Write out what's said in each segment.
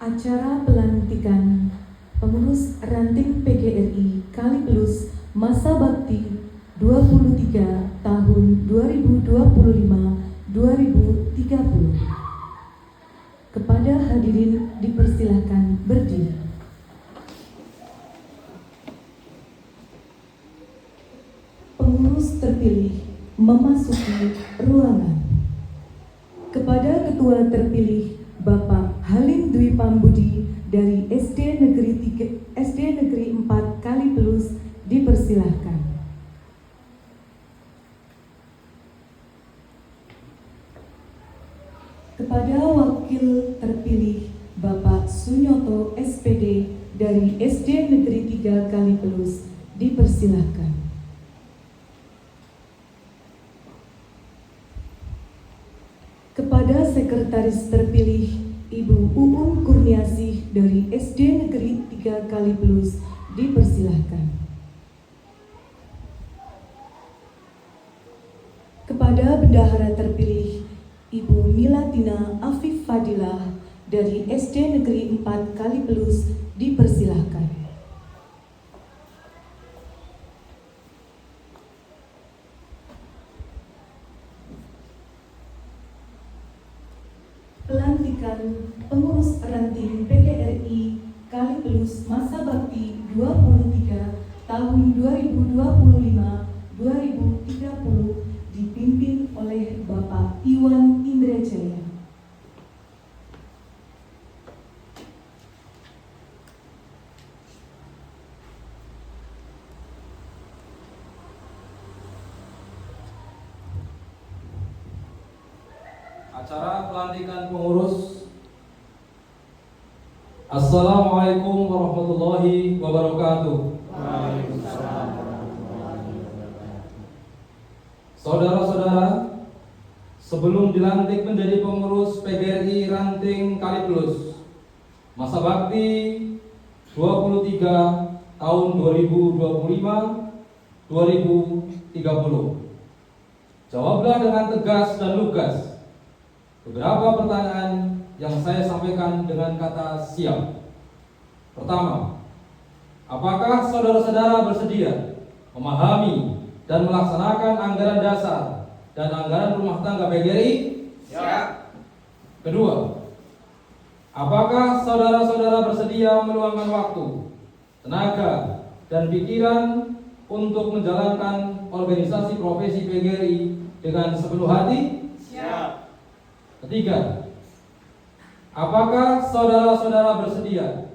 Acara pelantikan pengurus ranting PGRI Kalipelus masa bakti 23 tahun 2025-2030. Kepada hadirin dipersilahkan berdiri. Pengurus terpilih memasuki ruangan. Kepada Ketua terpilih Bapak Halim Dwi Pambudi dari SD Negeri 4 Kalipelus dipersilahkan. Kepada Wakil terpilih Bapak Sunyoto SPD dari SD Negeri 3 Kalipelus dipersilahkan. Kepada Sekretaris terpilih Ibu Uun Kurniasih dari SD Negeri 3 Kalipelus dipersilahkan. Kepada Bendahara terpilih Ibu Milatina Afif Fadilah dari SD Negeri 4 Kalipelus dipersilahkan. Pelantikan pengurus ranting PGRI Kalipelus masa bakti 23 tahun 2025-2030 dipimpin oleh Bapak Iwan Indrajaya. Acara pelantikan pengurus. Assalamualaikum warahmatullahi wabarakatuh. Waalaikumsalam warahmatullahi wabarakatuh. Saudara-saudara, sebelum dilantik menjadi pengurus PGRI Ranting Kalipelus masa bakti 23 tahun 2025-2030, jawablah dengan tegas dan lugas beberapa pertanyaan yang saya sampaikan dengan kata siap. Pertama, apakah saudara-saudara bersedia memahami dan melaksanakan anggaran dasar dan anggaran rumah tangga PGRI? Siap. Kedua, apakah saudara-saudara bersedia meluangkan waktu, tenaga, dan pikiran untuk menjalankan organisasi profesi PGRI dengan sepenuh hati? Siap. Ketiga, apakah saudara-saudara bersedia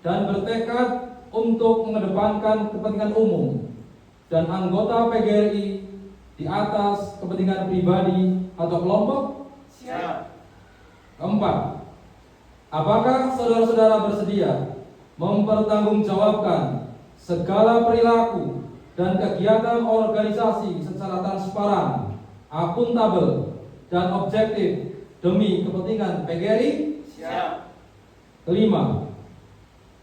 dan bertekad untuk mengedepankan kepentingan umum dan anggota PGRI di atas kepentingan pribadi atau kelompok? Siap. Keempat, apakah saudara-saudara bersedia mempertanggungjawabkan segala perilaku dan kegiatan organisasi secara transparan, akuntabel, dan objektif demi kepentingan PGRI? Siap. Kelima,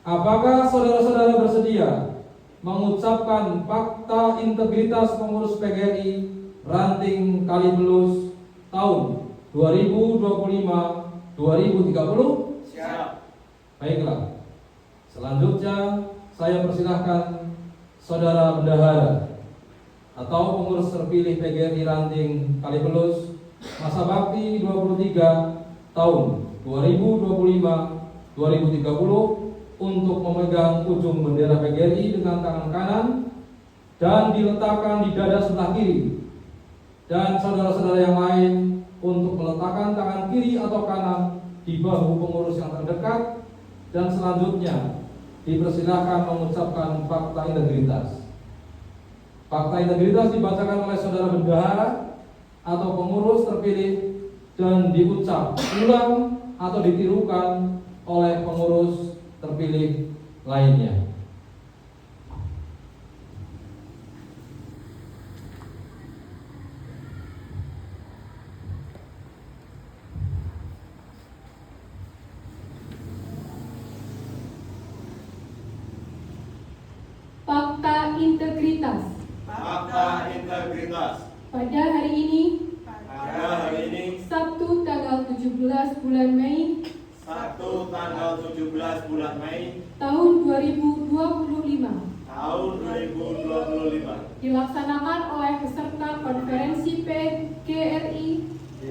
apakah saudara-saudara bersedia mengucapkan fakta integritas pengurus PGRI Ranting Kalipelus tahun 2025-2030? Siap. Baiklah, selanjutnya saya persilahkan Saudara Bendahara atau pengurus terpilih PGRI Ranting Kalipelus masa bakti 23 tahun 2025-2030 untuk memegang ujung bendera PGRI dengan tangan kanan dan diletakkan di dada sebelah kiri, dan saudara-saudara yang lain untuk meletakkan tangan kiri atau kanan di bahu pengurus yang terdekat, dan selanjutnya dipersilahkan mengucapkan fakta integritas. Fakta integritas dibacakan oleh saudara bendahara atau pengurus terpilih dan diucap ulang atau ditirukan oleh pengurus terpilih lainnya. Fakta integritas. Fakta integritas. Pada hari ini, Pada hari ini, Sabtu tanggal 17 bulan Mei Sabtu tanggal 17 bulan Mei tahun 2025 tahun 2025 dilaksanakan oleh peserta konferensi PGRI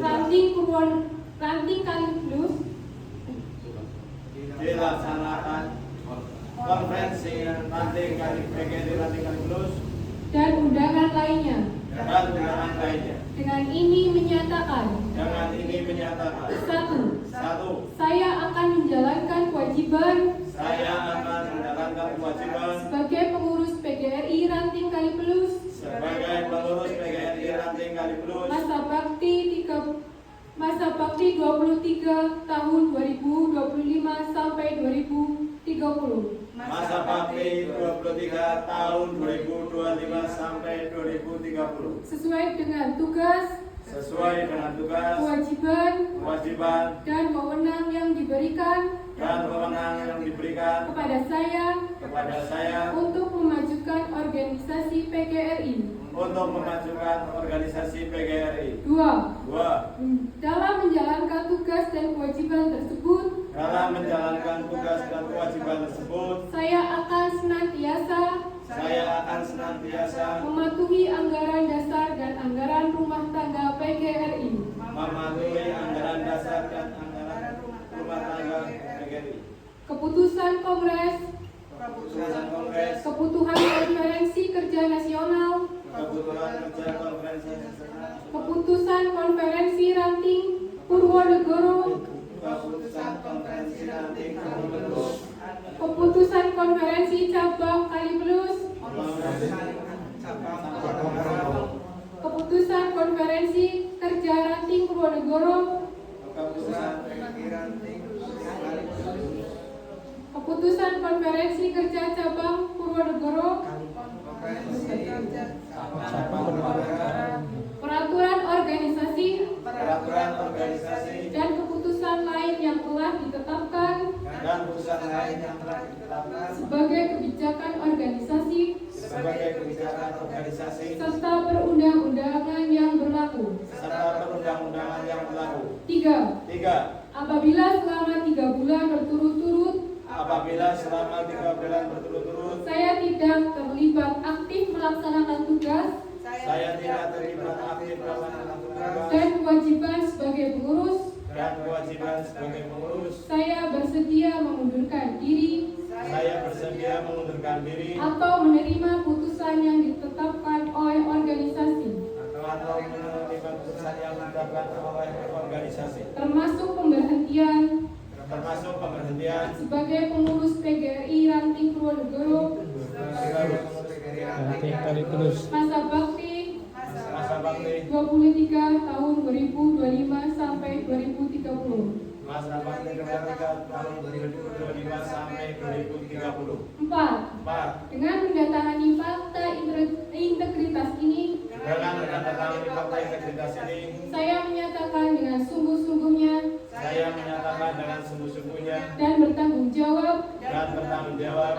Ranting Kaliplus dilaksanakan konferensi PGRI Ranting Kaliplus dan undangan lainnya. Dengan ini menyatakan, satu, saya akan menjalankan kewajiban sebagai pengurus PGRI Ranting Kaliplus masa bakti 23 tahun 2025 sampai 2030. Masa bakti 23 tahun 2025 sampai 2030 Sesuai dengan tugas, kewajiban, dan wewenang yang diberikan kepada saya untuk memajukan organisasi PGRI. Dua, dalam menjalankan tugas dan kewajiban tersebut, saya akan senantiasa mematuhi anggaran dasar dan anggaran rumah tangga PGRI. Keputusan Kongres, keputusan Konferensi Kerja Nasional, keputusan Konferensi Ranting Purwonegoro, keputusan Konferensi Cabang Kaliplus, keputusan Konferensi Kerja Ranting Purwonegoro, keputusan Konferensi Kerja Cabang Purwonegoro, peraturan organisasi, dan keputusan lain yang telah ditetapkan sebagai kebijakan organisasi serta perundang-undangan yang berlaku. Tiga, apabila selama 3 bulan berturut-turut saya tidak terlibat aktif melaksanakan tugas dan kewajiban sebagai pengurus, saya bersedia mengundurkan diri atau menerima putusan yang ditetapkan oleh organisasi, termasuk pemberhentian sebagai pengurus PGRI Ranting Purwonegoro masa bakti 23 tahun 2025 sampai 2030. 4. Dengan mendatangani fakta integritas ini, saya menyatakan dengan sungguh-sungguhnya dan bertanggung jawab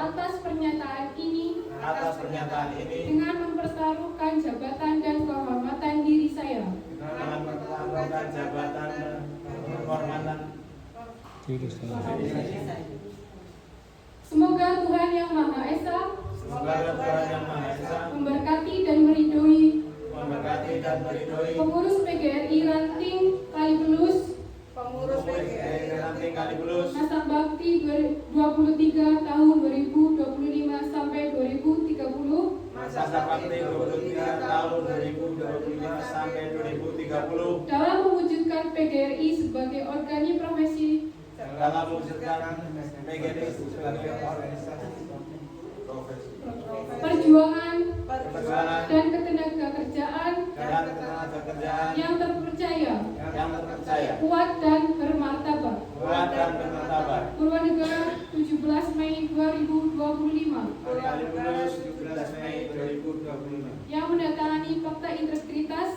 atas pernyataan ini dengan mempertaruhkan jabatan dan kehormatan diri saya. Semoga Tuhan Yang Maha Esa memberkati dan meridhoi pengurus PGRI Ranting Kaliplus masa bakti 23 tahun 2025 sampai 2030 dalam mewujudkan PGRI sebagai organisasi perjuangan dan ketenaga kerjaan yang terpercaya, kuat dan bermartabat. Purwonegoro 17 Mei 2025. Yang mendatangani fakta integritas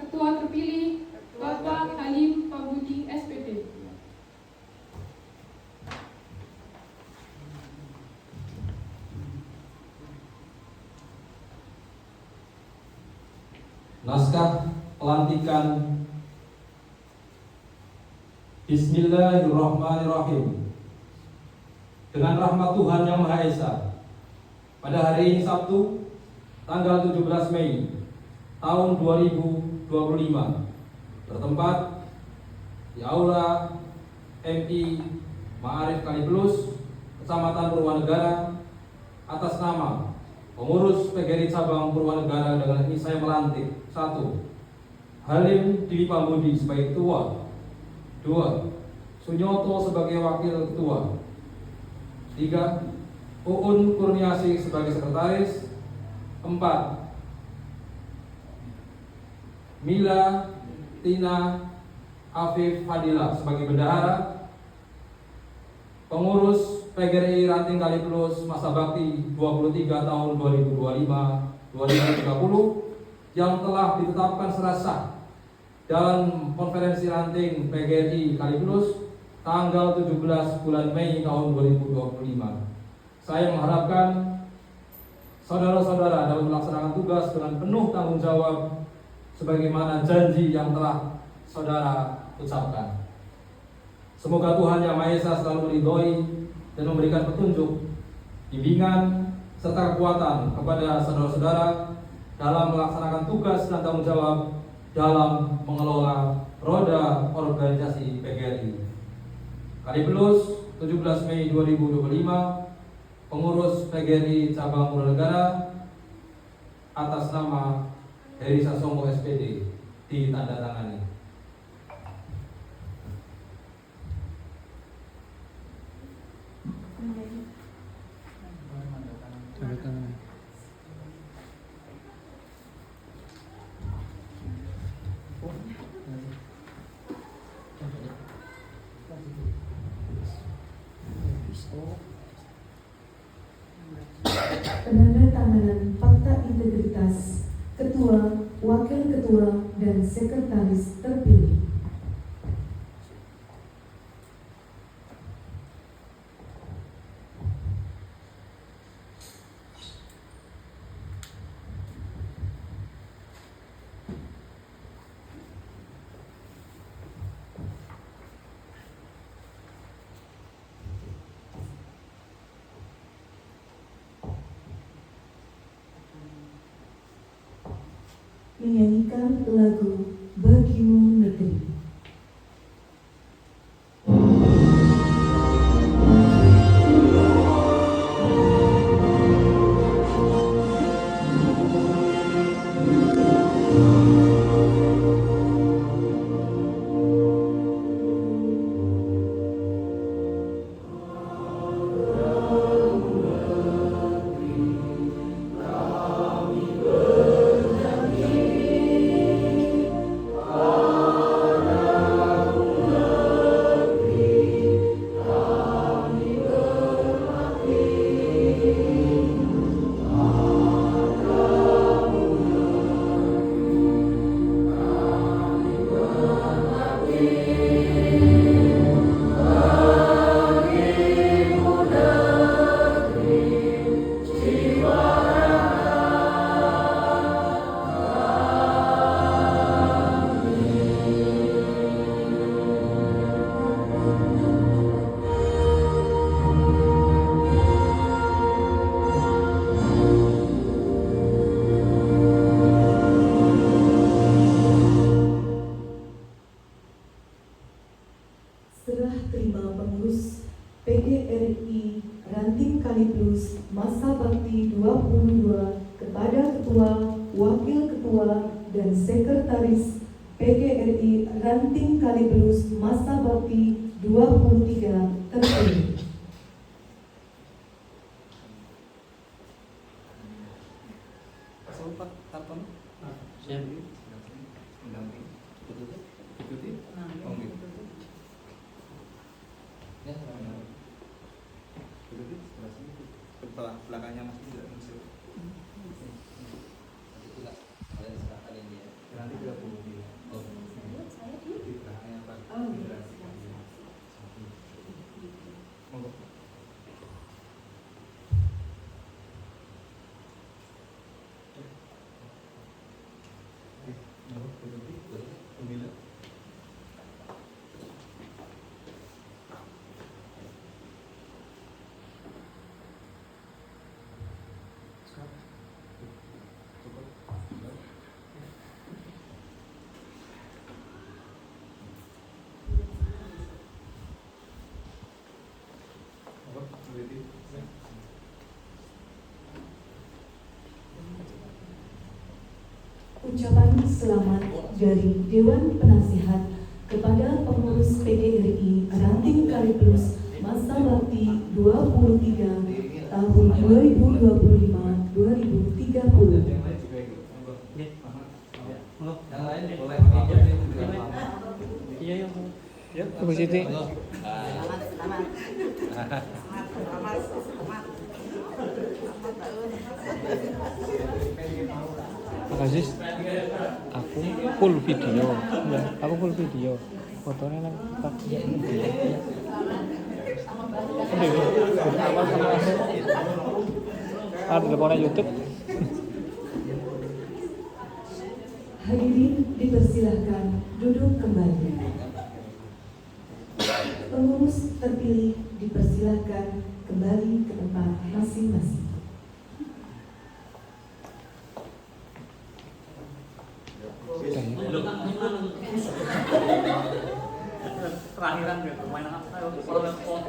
Ketua terpilih Bapak Halim Pambudi SPP. Naskah pelantikan Bismillahirrahmanirrahim. Dengan rahmat Tuhan Yang Maha Esa, pada hari ini Sabtu, tanggal 17 Mei tahun 2025, bertempat di Aula MI Ma'arif Kaliplus, Kecamatan Purwanegara, atas nama Pengurus PGRI Cabang Purwanegara dengan ini saya melantik: 1. Halim Dwi Pambudi sebagai Ketua. 2. Sunyoto sebagai Wakil Ketua. 3. Uun Kurniasih sebagai Sekretaris. 4. Mila Tina Afif Fadila sebagai Bendahara. Pengurus PGRI Ranting Kaliplus masa bakti 23 tahun 2025-2030 yang telah ditetapkan secara sah dalam konferensi ranting PGRI Kaliplus tanggal 17 bulan Mei tahun 2025. Saya mengharapkan saudara-saudara dapat melaksanakan tugas dengan penuh tanggung jawab sebagaimana janji yang telah saudara ucapkan. Semoga Tuhan Yang Maha Esa selalu meridhoi dan memberikan petunjuk, bimbingan, serta kekuatan kepada saudara-saudara dalam melaksanakan tugas dan tanggung jawab dalam mengelola roda organisasi PGRI. Kaliplus 17 Mei 2025, Pengurus PGRI Cabang Purwanegara, atas nama Heri Sasongko SPD, ditandatangani. Penandatanganan fakta integritas Ketua, Wakil Ketua, dan Sekretaris terpilih. Menyanyikan lagu Bagimu Negeri. Serah terima pengurus PGRI Ranting Kaliplus masa bakti 22 kepada Ketua, Wakil Ketua, dan Sekretaris PGRI Ranting Kaliplus masa bakti 23 terpilih. Belakangnya masih tidak muncul. Nanti tidak perlu dia. Di belakangnya Pak. Ucapan selamat dari Dewan Penasihat kepada pengurus PGRI Ranting Kaliplus masa bakti 23 tahun 2025-2030. Yang lain boleh Iya ya. Ya, Bu Siti. Makasih. Aku full video. Ya, aku full video. Fotonya nang tak ya. Udah, udah awal sama akhir. Ada di YouTube. Hadirin dipersilahkan duduk kembali. Pengurus terpilih dipersilahkan kembali ke tempat masing-masing. terakhiran gitu, main apa?